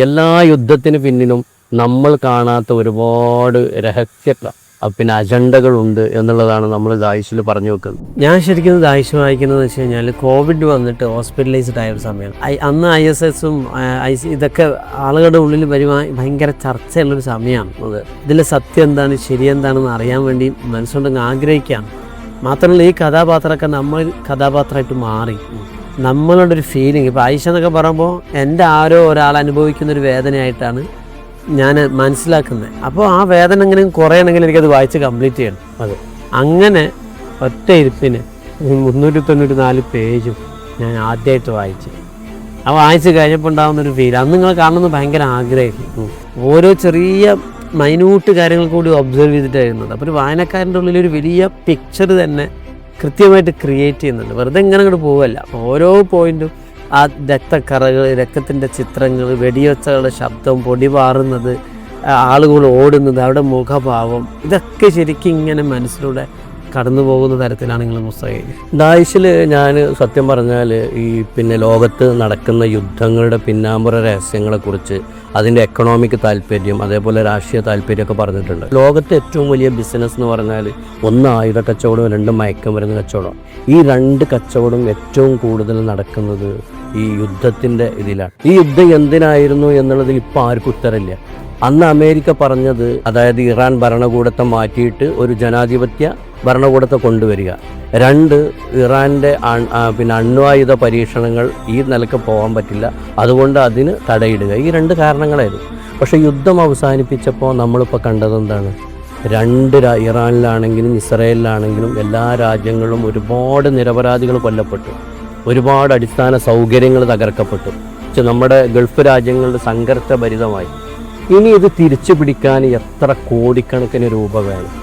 എല്ലാ യുദ്ധത്തിന് പിന്നിലും നമ്മൾ കാണാത്ത ഒരുപാട് പിന്നെ അജണ്ടകളുണ്ട് എന്നുള്ളതാണ് നമ്മൾ ദായിഷിൽ പറഞ്ഞു വെക്കുന്നത്. ഞാൻ ശരിക്കും ദായിഷ് വായിക്കുന്നത് വെച്ച് കഴിഞ്ഞാൽ കോവിഡ് വന്നിട്ട് ഹോസ്പിറ്റലൈസ്ഡ് ആയ ഒരു സമയം. അന്ന് ISSും ഇതൊക്കെ ആളുകളുടെ ഉള്ളിൽ ഭയങ്കര ചർച്ചയുള്ളൊരു സമയമാണ് അത്. ഇതിലെ സത്യം എന്താണ് ശരിയെന്താണെന്ന് അറിയാൻ വേണ്ടി മനസ്സുകൊണ്ടങ്ങ് ആഗ്രഹിക്കുകയാണ്. മാത്രമല്ല ഈ കഥാപാത്രമൊക്കെ നമ്മൾ കഥാപാത്രമായിട്ട് മാറി നമ്മളുടെ ഒരു ഫീലിംഗ്. ഇപ്പോൾ ആയിഷ എന്നൊക്കെ പറയുമ്പോൾ എൻ്റെ ആരോ ഒരാൾ അനുഭവിക്കുന്നൊരു വേദനയായിട്ടാണ് ഞാൻ മനസ്സിലാക്കുന്നത്. അപ്പോൾ ആ വേദന എങ്ങനെയും കുറയണമെങ്കിൽ എനിക്കത് വായിച്ച് കംപ്ലീറ്റ് ചെയ്യണം. അതെ, അങ്ങനെ ഒറ്റ ഇരിപ്പിന് 394 പേജും ഞാൻ ആദ്യമായിട്ട് വായിച്ചു. ആ വായിച്ച് കഴിഞ്ഞപ്പോൾ ഉണ്ടാകുന്നൊരു ഫീൽ അന്ന് നിങ്ങൾ കാണുന്നത് ഭയങ്കര ആഗ്രഹിക്കും. ഓരോ ചെറിയ മൈന്യൂട്ട് കാര്യങ്ങൾ കൂടി ഒബ്സർവ് ചെയ്തിട്ടായിരുന്നത്. അപ്പോൾ ഒരു വായനക്കാരൻ്റെ ഉള്ളിൽ ഒരു വലിയ പിക്ചർ തന്നെ കൃത്യമായിട്ട് ക്രിയേറ്റ് ചെയ്യുന്നുണ്ട്. വെറുതെ ഇങ്ങനെ അങ്ങോട്ട് പോവല്ല. ഓരോ പോയിന്റും ആ രക്തക്കറകൾ, രക്തത്തിൻ്റെ ചിത്രങ്ങൾ, വെടിയൊച്ചകളുടെ ശബ്ദം, പൊടി പാറുന്നത്, ആളുകൾ ഓടുന്നത്, അവിടെ മുഖഭാവം, ഇതൊക്കെ ശരിക്കും ഇങ്ങനെ മനസ്സിലൂടെ കടന്നു പോകുന്ന തരത്തിലാണ് നിങ്ങൾ പുസ്തകം. ദായിഷിൽ ഞാൻ സത്യം പറഞ്ഞാൽ പിന്നെ ലോകത്ത് നടക്കുന്ന യുദ്ധങ്ങളുടെ പിന്നാമ്പുറ രഹസ്യങ്ങളെക്കുറിച്ച്, അതിൻ്റെ എക്കണോമിക് താല്പര്യം, അതേപോലെ രാഷ്ട്രീയ താല്പര്യമൊക്കെ പറഞ്ഞിട്ടുണ്ട്. ലോകത്തെ ഏറ്റവും വലിയ ബിസിനസ് എന്ന് പറഞ്ഞാൽ 1 ആയുധ കച്ചവടവും 2 മയക്കുമരുന്ന് കച്ചവടം. ഈ 2 കച്ചവടം ഏറ്റവും കൂടുതൽ നടക്കുന്നത് ഈ യുദ്ധത്തിൻ്റെ ഇതിലാണ്. ഈ യുദ്ധം എന്തിനായിരുന്നു എന്നുള്ളതിൽ ഇപ്പോൾ ആർക്കും ഉത്തരമില്ല. അന്ന് അമേരിക്ക പറഞ്ഞത്, അതായത് ഇറാൻ ഭരണകൂടത്തെ മാറ്റിയിട്ട് ഒരു ജനാധിപത്യ ഭരണകൂടത്തെ കൊണ്ടുവരിക. 2, ഇറാൻ്റെ പിന്നെ അണ്വായുധ പരീക്ഷണങ്ങൾ ഈ നിലക്ക് പോകാൻ പറ്റില്ല, അതുകൊണ്ട് അതിന് തടയിടുക. ഈ 2 കാരണങ്ങളായിരുന്നു. പക്ഷേ യുദ്ധം അവസാനിപ്പിച്ചപ്പോൾ നമ്മളിപ്പോൾ കണ്ടത് എന്താണ്? 2 ഇറാനിലാണെങ്കിലും ഇസ്രായേലിലാണെങ്കിലും എല്ലാ രാജ്യങ്ങളിലും ഒരുപാട് നിരപരാധികൾ കൊല്ലപ്പെട്ടു, ഒരുപാട് അടിസ്ഥാന സൗകര്യങ്ങൾ തകർക്കപ്പെട്ടു. നമ്മുടെ ഗൾഫ് രാജ്യങ്ങളുടെ സംഘർഷഭരിതമായി. ഇനി ഇത് തിരിച്ചു പിടിക്കാൻ എത്ര കോടിക്കണക്കിന് രൂപ വേണം?